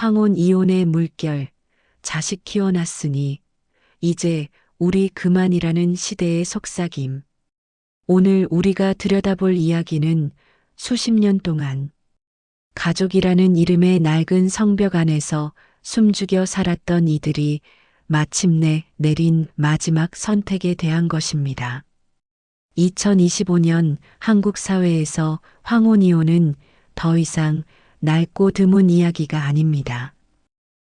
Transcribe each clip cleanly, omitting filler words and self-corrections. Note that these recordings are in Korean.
황혼 이혼의 물결, 자식 키워놨으니 이제 우리 그만이라는 시대의 속삭임. 오늘 우리가 들여다볼 이야기는 수십 년 동안 가족이라는 이름의 낡은 성벽 안에서 숨죽여 살았던 이들이 마침내 내린 마지막 선택에 대한 것입니다. 2025년 한국 사회에서 황혼 이혼은 더 이상 낡고 드문 이야기가 아닙니다.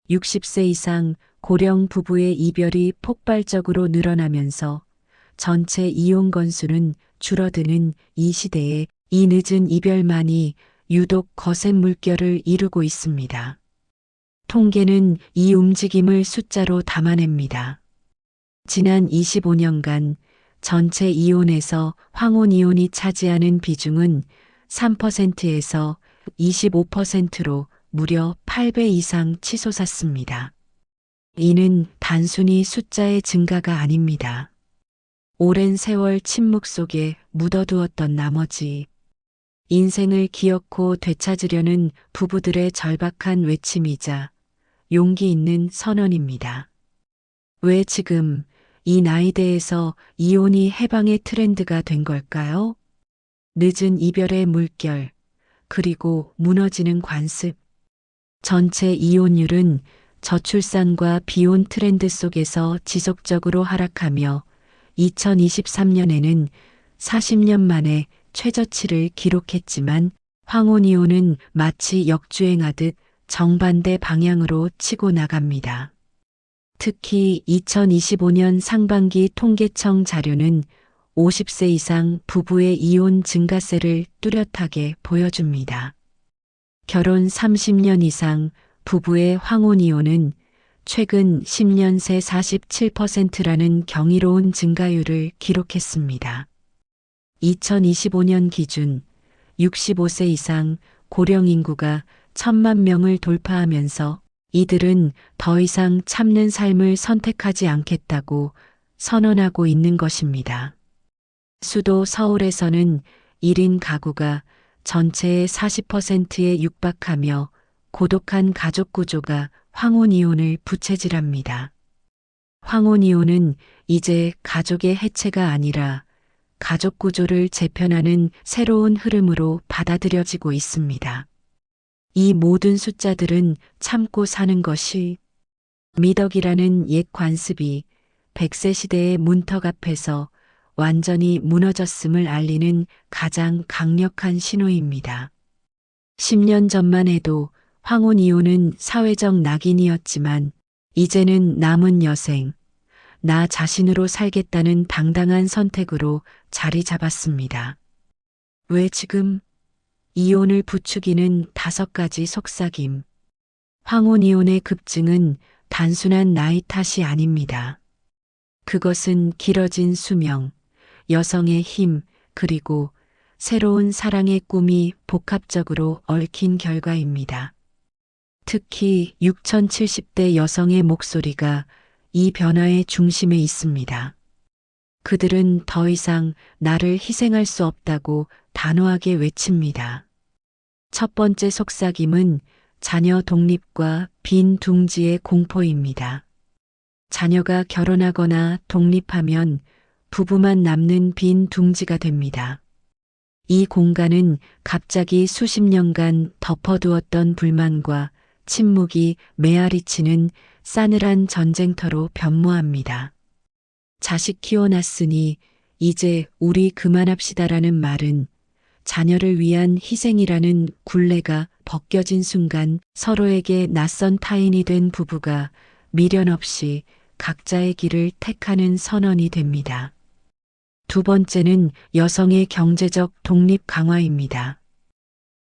60세 이상 고령 부부의 이별이 폭발적으로 늘어나면서 전체 이혼 건수는 줄어드는 이 시대에 이 늦은 이별만이 유독 거센 물결을 이루고 있습니다. 통계는 이 움직임을 숫자로 담아냅니다. 지난 25년간 전체 이혼에서 황혼 이혼이 차지하는 비중은 3%에서 25%로 무려 8배 이상 치솟았습니다. 이는 단순히 숫자의 증가가 아닙니다. 오랜 세월 침묵 속에 묻어두었던 나머지 인생을 기어코 되찾으려는 부부들의 절박한 외침이자 용기 있는 선언입니다. 왜 지금 이 나이대에서 이혼이 해방의 트렌드가 된 걸까요? 늦은 이별의 물결, 그리고 무너지는 관습. 전체 이혼율은 저출산과 비혼 트렌드 속에서 지속적으로 하락하며 2023년에는 40년 만에 최저치를 기록했지만 황혼 이혼은 마치 역주행하듯 정반대 방향으로 치고 나갑니다. 특히 2025년 상반기 통계청 자료는 50세 이상 부부의 이혼 증가세를 뚜렷하게 보여줍니다. 결혼 30년 이상 부부의 황혼 이혼은 최근 10년 새 47%라는 경이로운 증가율을 기록했습니다. 2025년 기준 65세 이상 고령 인구가 1,000만 명을 돌파하면서 이들은 더 이상 참는 삶을 선택하지 않겠다고 선언하고 있는 것입니다. 수도 서울에서는 1인 가구가 전체의 40%에 육박하며 고독한 가족 구조가 황혼 이혼을 부채질합니다. 황혼 이혼은 이제 가족의 해체가 아니라 가족 구조를 재편하는 새로운 흐름으로 받아들여지고 있습니다. 이 모든 숫자들은 참고 사는 것이 미덕이라는 옛 관습이 100세 시대의 문턱 앞에서 완전히 무너졌음을 알리는 가장 강력한 신호입니다. 10년 전만 해도 황혼 이혼은 사회적 낙인이었지만 이제는 남은 여생, 나 자신으로 살겠다는 당당한 선택으로 자리 잡았습니다. 왜 지금? 이혼을 부추기는 5가지 속삭임. 황혼 이혼의 급증은 단순한 나이 탓이 아닙니다. 그것은 길어진 수명, 여성의 힘, 그리고 새로운 사랑의 꿈이 복합적으로 얽힌 결과입니다. 특히 6070대 여성의 목소리가 이 변화의 중심에 있습니다. 그들은 더 이상 나를 희생할 수 없다고 단호하게 외칩니다. 첫 번째 속삭임은 자녀 독립과 빈 둥지의 공포입니다. 자녀가 결혼하거나 독립하면 부부만 남는 빈 둥지가 됩니다. 이 공간은 갑자기 수십 년간 덮어두었던 불만과 침묵이 메아리치는 싸늘한 전쟁터로 변모합니다. 자식 키워놨으니 이제 우리 그만합시다라는 말은 자녀를 위한 희생이라는 굴레가 벗겨진 순간 서로에게 낯선 타인이 된 부부가 미련 없이 각자의 길을 택하는 선언이 됩니다. 두 번째는 여성의 경제적 독립 강화입니다.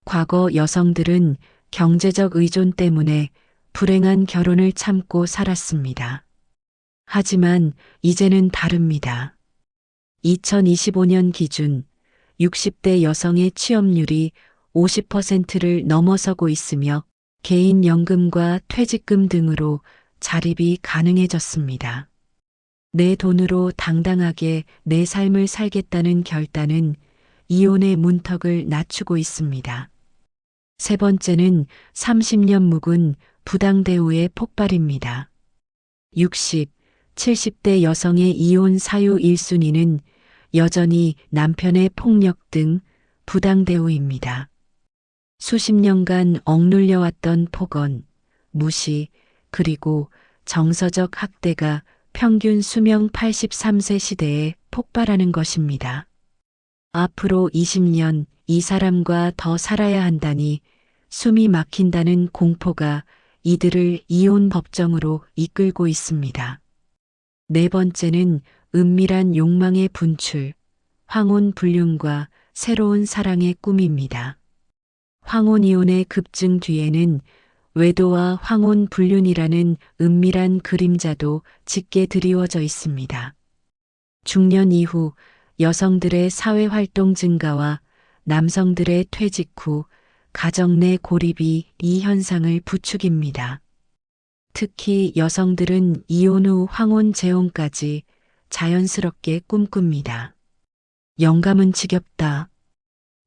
과거 여성들은 경제적 의존 때문에 불행한 결혼을 참고 살았습니다. 하지만 이제는 다릅니다. 2025년 기준 60대 여성의 취업률이 50%를 넘어서고 있으며 개인연금과 퇴직금 등으로 자립이 가능해졌습니다. 내 돈으로 당당하게 내 삶을 살겠다는 결단은 이혼의 문턱을 낮추고 있습니다. 세 번째는 30년 묵은 부당대우의 폭발입니다. 60, 70대 여성의 이혼 사유 1순위는 여전히 남편의 폭력 등 부당대우입니다. 수십 년간 억눌려왔던 폭언, 무시, 그리고 정서적 학대가 평균 수명 83세 시대에 폭발하는 것입니다. 앞으로 20년 이 사람과 더 살아야 한다니 숨이 막힌다는 공포가 이들을 이혼 법정으로 이끌고 있습니다. 네 번째는 은밀한 욕망의 분출, 황혼 불륜과 새로운 사랑의 꿈입니다. 황혼 이혼의 급증 뒤에는 외도와 황혼 불륜이라는 은밀한 그림자도 짙게 드리워져 있습니다. 중년 이후 여성들의 사회활동 증가와 남성들의 퇴직 후 가정 내 고립이 이 현상을 부추깁니다. 특히 여성들은 이혼 후 황혼 재혼까지 자연스럽게 꿈꿉니다. 영감은 지겹다.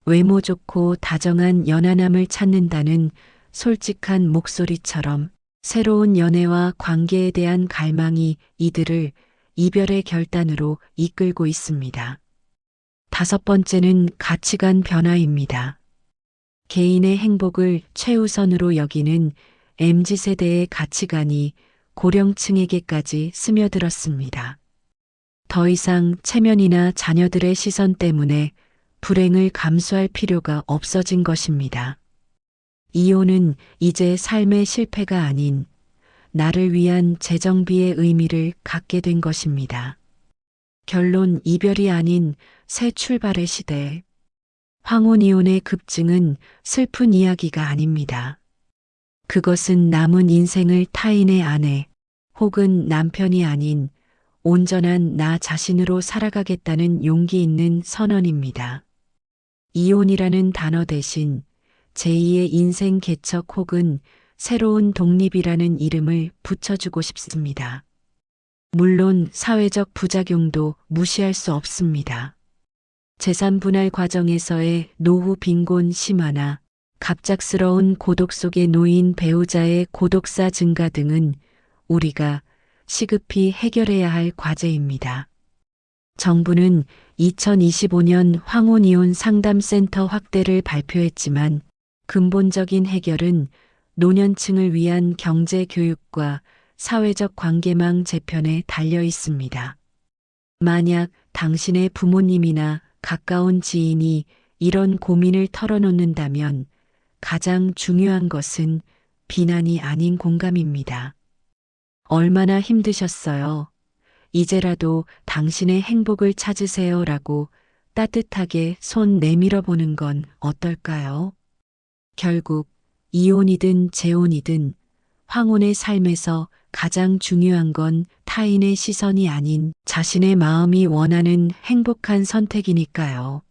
외모 좋고 다정한 연하남을 찾는다는 솔직한 목소리처럼 새로운 연애와 관계에 대한 갈망이 이들을 이별의 결단으로 이끌고 있습니다. 다섯 번째는 가치관 변화입니다. 개인의 행복을 최우선으로 여기는 MZ세대의 가치관이 고령층에게까지 스며들었습니다. 더 이상 체면이나 자녀들의 시선 때문에 불행을 감수할 필요가 없어진 것입니다. 이혼은 이제 삶의 실패가 아닌 나를 위한 재정비의 의미를 갖게 된 것입니다. 결론 이별이 아닌 새 출발의 시대. 황혼 이혼의 급증은 슬픈 이야기가 아닙니다. 그것은 남은 인생을 타인의 아내 혹은 남편이 아닌 온전한 나 자신으로 살아가겠다는 용기 있는 선언입니다. 이혼이라는 단어 대신 제2의 인생 개척 혹은 새로운 독립이라는 이름을 붙여주고 싶습니다. 물론 사회적 부작용도 무시할 수 없습니다. 재산 분할 과정에서의 노후 빈곤 심화나 갑작스러운 고독 속에 놓인 배우자의 고독사 증가 등은 우리가 시급히 해결해야 할 과제입니다. 정부는 2025년 황혼 이혼 상담센터 확대를 발표했지만 근본적인 해결은 노년층을 위한 경제 교육과 사회적 관계망 재편에 달려 있습니다. 만약 당신의 부모님이나 가까운 지인이 이런 고민을 털어놓는다면 가장 중요한 것은 비난이 아닌 공감입니다. 얼마나 힘드셨어요? 이제라도 당신의 행복을 찾으세요라고 따뜻하게 손 내밀어 보는 건 어떨까요? 결국 이혼이든 재혼이든 황혼의 삶에서 가장 중요한 건 타인의 시선이 아닌 자신의 마음이 원하는 행복한 선택이니까요.